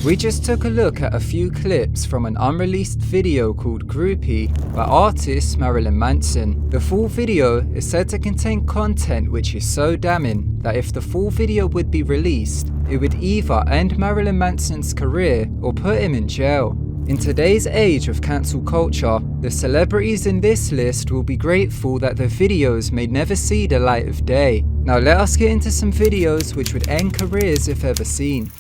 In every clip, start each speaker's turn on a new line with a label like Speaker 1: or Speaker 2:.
Speaker 1: We just took a look at a few clips from an unreleased video called Groupie by artist Marilyn Manson. The full video is said to contain content which is so damning that if the full video would be released, it would either end Marilyn Manson's career or put him in jail. In today's age of cancel culture, the celebrities in this list will be grateful that their videos may never see the light of day. Now let us get into some videos which would end careers if ever seen.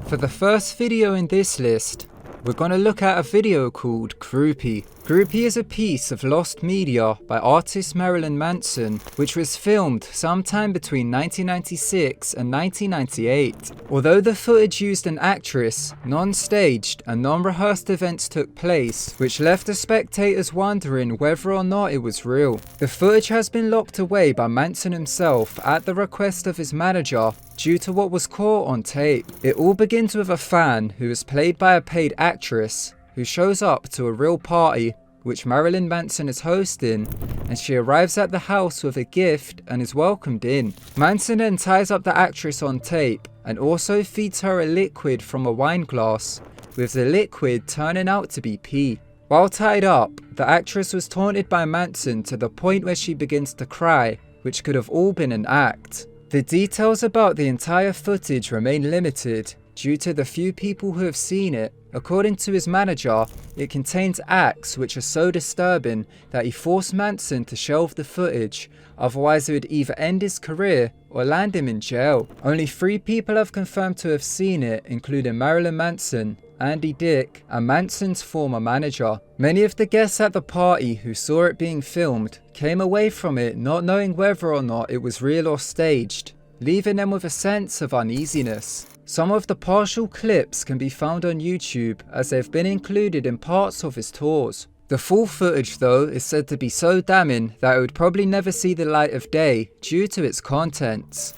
Speaker 1: For the first video in this list, we're going to look at a video called Groupie. Groupie is a piece of lost media by artist Marilyn Manson, which was filmed sometime between 1996 and 1998. Although the footage used an actress, non-staged and non-rehearsed events took place, which left the spectators wondering whether or not it was real. The footage has been locked away by Manson himself at the request of his manager due to what was caught on tape. It all begins with a fan who is played by a paid actress who shows up to a real party which Marilyn Manson is hosting, and she arrives at the house with a gift and is welcomed in. Manson then ties up the actress on tape and also feeds her a liquid from a wine glass, with the liquid turning out to be pee. While tied up, the actress was taunted by Manson to the point where she begins to cry, which could have all been an act. The details about the entire footage remain limited due to the few people who have seen it. According to his manager, it contains acts which are so disturbing that he forced Manson to shelve the footage, otherwise it would either end his career or land him in jail. Only 3 people have confirmed to have seen it, including Marilyn Manson, Andy Dick, and Manson's former manager. Many of the guests at the party who saw it being filmed came away from it not knowing whether or not it was real or staged, leaving them with a sense of uneasiness. Some of the partial clips can be found on YouTube as they've been included in parts of his tours. The full footage though is said to be so damning that it would probably never see the light of day due to its contents.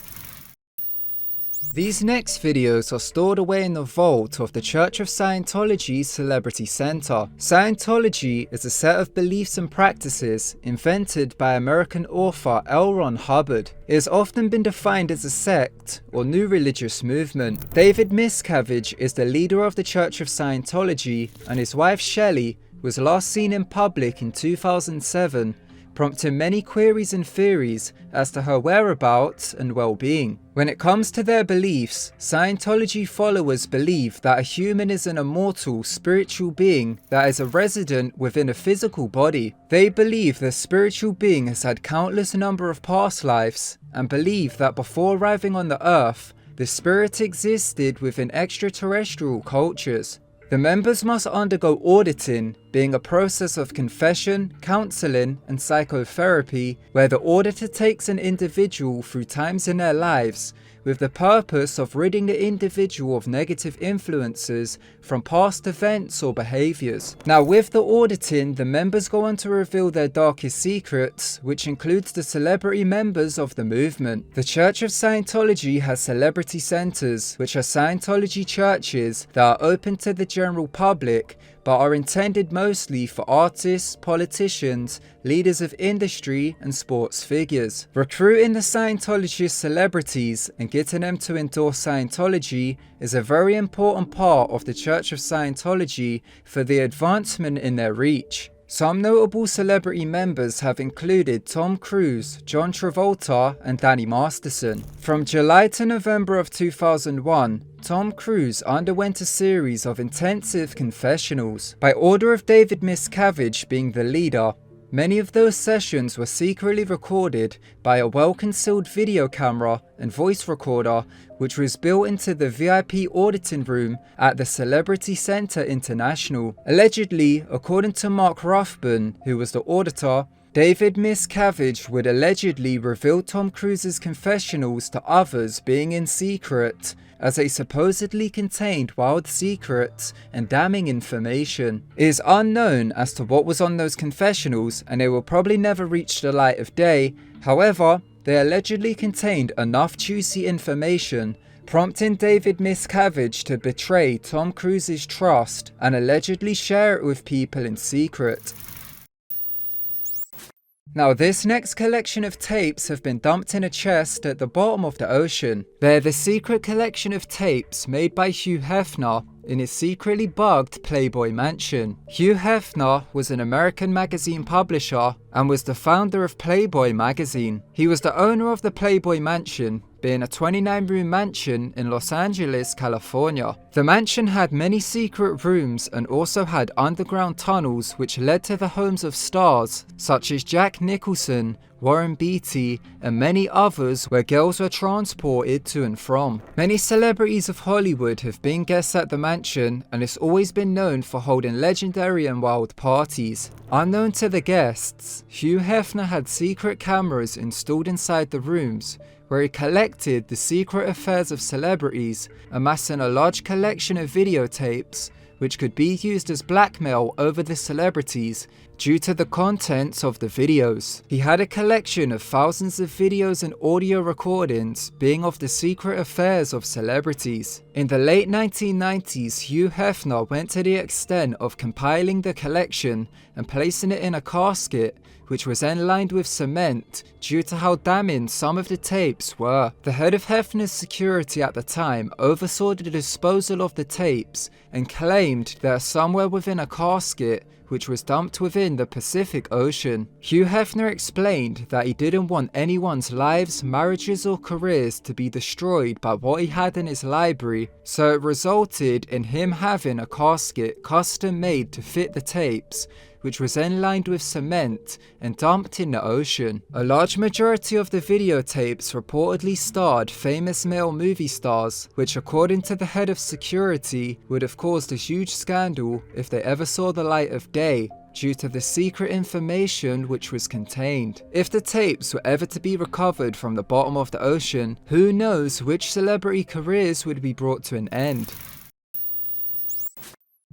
Speaker 1: These next videos are stored away in the vault of the Church of Scientology Celebrity Center. Scientology is a set of beliefs and practices invented by American author L. Ron Hubbard. It has often been defined as a sect or new religious movement. David Miscavige is the leader of the Church of Scientology, and his wife Shelley was last seen in public in 2007, prompting many queries and theories as to her whereabouts and well-being. When it comes to their beliefs, Scientology followers believe that a human is an immortal spiritual being that is a resident within a physical body. They believe the spiritual being has had countless number of past lives, and believe that before arriving on the earth, the spirit existed within extraterrestrial cultures. The members must undergo auditing, being a process of confession, counseling, and psychotherapy, where the auditor takes an individual through times in their lives with the purpose of ridding the individual of negative influences from past events or behaviors. Now with the auditing, the members go on to reveal their darkest secrets, which includes the celebrity members of the movement. The Church of Scientology has celebrity centers, which are Scientology churches that are open to the general public, but are intended mostly for artists, politicians, leaders of industry, and sports figures. Recruiting the Scientologist celebrities and getting them to endorse Scientology is a very important part of the Church of Scientology for the advancement in their reach. Some notable celebrity members have included Tom Cruise, John Travolta, and Danny Masterson. From July to November of 2001, Tom Cruise underwent a series of intensive confessionals. By order of David Miscavige being the leader, many of those sessions were secretly recorded by a well-concealed video camera and voice recorder, which was built into the VIP auditing room at the Celebrity Center International. Allegedly, according to Mark Ruthven, who was the auditor, David Miscavige would allegedly reveal Tom Cruise's confessionals to others being in secret, as they supposedly contained wild secrets and damning information. It is unknown as to what was on those confessionals, and they will probably never reach the light of day. However, they allegedly contained enough juicy information, prompting David Miscavige to betray Tom Cruise's trust and allegedly share it with people in secret. Now this next collection of tapes have been dumped in a chest at the bottom of the ocean. They're the secret collection of tapes made by Hugh Hefner in his secretly bugged Playboy mansion. Hugh Hefner was an American magazine publisher and was the founder of Playboy magazine. He was the owner of the Playboy mansion, being a 29-room mansion in Los Angeles, California. The mansion had many secret rooms and also had underground tunnels which led to the homes of stars such as Jack Nicholson, Warren Beatty, and many others where girls were transported to and from. Many celebrities of Hollywood have been guests at the mansion, and it's always been known for holding legendary and wild parties. Unknown to the guests, Hugh Hefner had secret cameras installed inside the rooms, where he collected the secret affairs of celebrities, amassing a large collection of videotapes which could be used as blackmail over the celebrities due to the contents of the videos. He had a collection of thousands of videos and audio recordings being of the secret affairs of celebrities. In the late 1990s, Hugh Hefner went to the extent of compiling the collection and placing it in a casket which was then lined with cement due to how damning some of the tapes were. The head of Hefner's security at the time oversaw the disposal of the tapes and claimed they are somewhere within a casket which was dumped within the Pacific Ocean. Hugh Hefner explained that he didn't want anyone's lives, marriages or careers to be destroyed by what he had in his library, so it resulted in him having a casket custom made to fit the tapes, which was then lined with cement and dumped in the ocean. A large majority of the videotapes reportedly starred famous male movie stars, which according to the head of security would have caused a huge scandal if they ever saw the light of day, due to the secret information which was contained. If the tapes were ever to be recovered from the bottom of the ocean, who knows which celebrity careers would be brought to an end.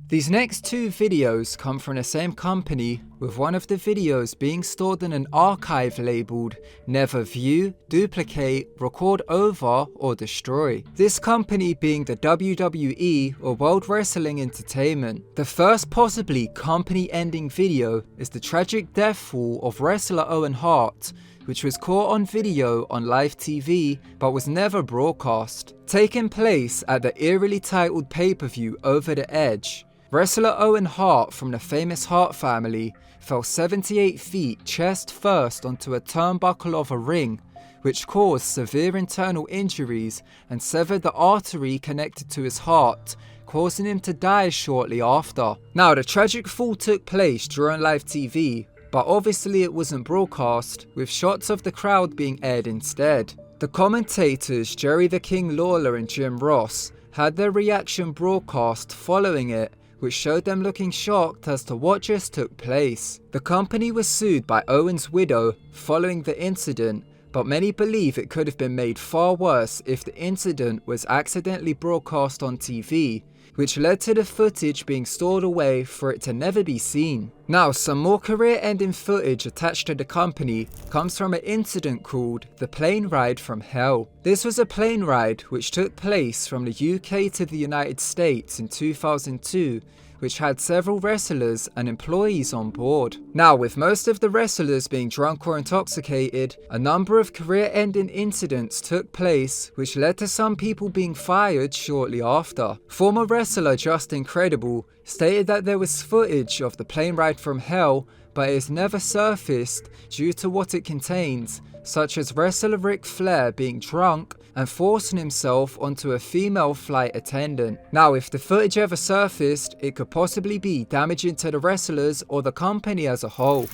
Speaker 1: These next two videos come from the same company, with one of the videos being stored in an archive labelled Never View, Duplicate, Record Over or Destroy. This company being the WWE or World Wrestling Entertainment. The first possibly company-ending video is the tragic death fall of wrestler Owen Hart, which was caught on video on live TV but was never broadcast. Taking place at the eerily titled pay-per-view Over the Edge. Wrestler Owen Hart from the famous Hart family fell 78 feet chest first onto a turnbuckle of a ring, which caused severe internal injuries and severed the artery connected to his heart, causing him to die shortly after. Now, the tragic fall took place during live TV, but obviously it wasn't broadcast, with shots of the crowd being aired instead. The commentators Jerry the King Lawler and Jim Ross had their reaction broadcast following it, which showed them looking shocked as to what just took place. The company was sued by Owen's widow following the incident, but many believe it could have been made far worse if the incident was accidentally broadcast on TV, which led to the footage being stored away for it to never be seen. Now, some more career-ending footage attached to the company comes from an incident called the Plane Ride from Hell. This was a plane ride which took place from the UK to the United States in 2002, which had several wrestlers and employees on board. Now, with most of the wrestlers being drunk or intoxicated, a number of career-ending incidents took place which led to some people being fired shortly after. Former wrestler Justin Credible stated that there was footage of the plane ride from hell, but it has never surfaced due to what it contains, such as wrestler Ric Flair being drunk and forcing himself onto a female flight attendant. Now, if the footage ever surfaced, it could possibly be damaging to the wrestlers or the company as a whole.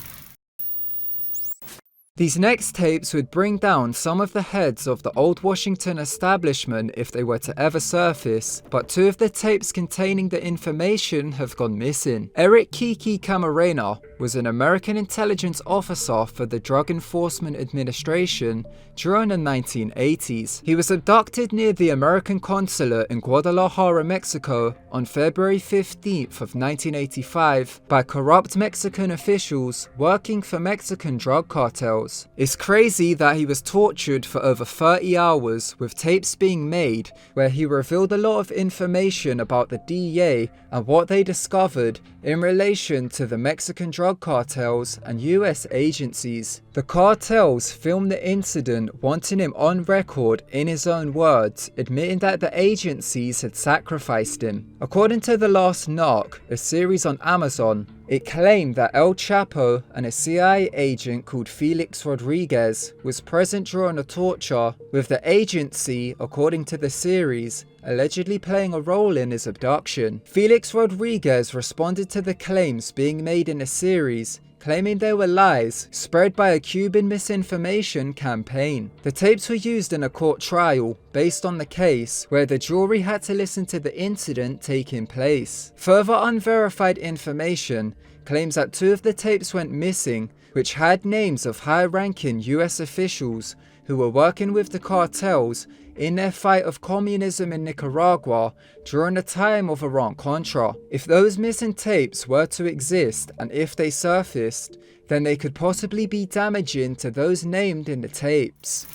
Speaker 1: These next tapes would bring down some of the heads of the old Washington establishment if they were to ever surface, but two of the tapes containing the information have gone missing. Eric Kiki Camarena was an American intelligence officer for the Drug Enforcement Administration during the 1980s. He was abducted near the American consulate in Guadalajara, Mexico on February 15th of 1985 by corrupt Mexican officials working for Mexican drug cartels. It's crazy that he was tortured for over 30 hours with tapes being made where he revealed a lot of information about the DEA and what they discovered in relation to the Mexican drug drug cartels and US agencies. The cartels filmed the incident, wanting him on record in his own words, admitting that the agencies had sacrificed him. According to The Last Narc, a series on Amazon, it claimed that El Chapo and a CIA agent called Felix Rodriguez was present during the torture, with the agency, according to the series, allegedly playing a role in his abduction. Felix Rodriguez responded to the claims being made in the series, claiming they were lies spread by a Cuban misinformation campaign. The tapes were used in a court trial based on the case, where the jury had to listen to the incident taking place. Further unverified information claims that 2 of the tapes went missing, which had names of high-ranking US officials who were working with the cartels in their fight of communism in Nicaragua during the time of Iran-Contra. If those missing tapes were to exist, and if they surfaced, then they could possibly be damaging to those named in the tapes.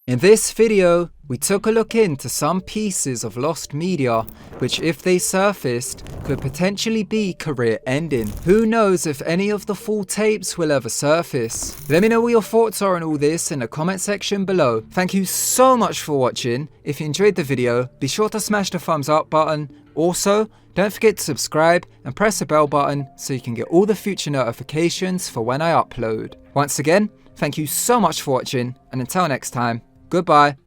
Speaker 1: In this video, we took a look into some pieces of lost media, which if they surfaced, could potentially be career-ending. Who knows if any of the full tapes will ever surface? Let me know what your thoughts are on all this in the comment section below. Thank you so much for watching. If you enjoyed the video, be sure to smash the thumbs up button. Also, don't forget to subscribe and press the bell button so you can get all the future notifications for when I upload. Once again, thank you so much for watching, and until next time, goodbye.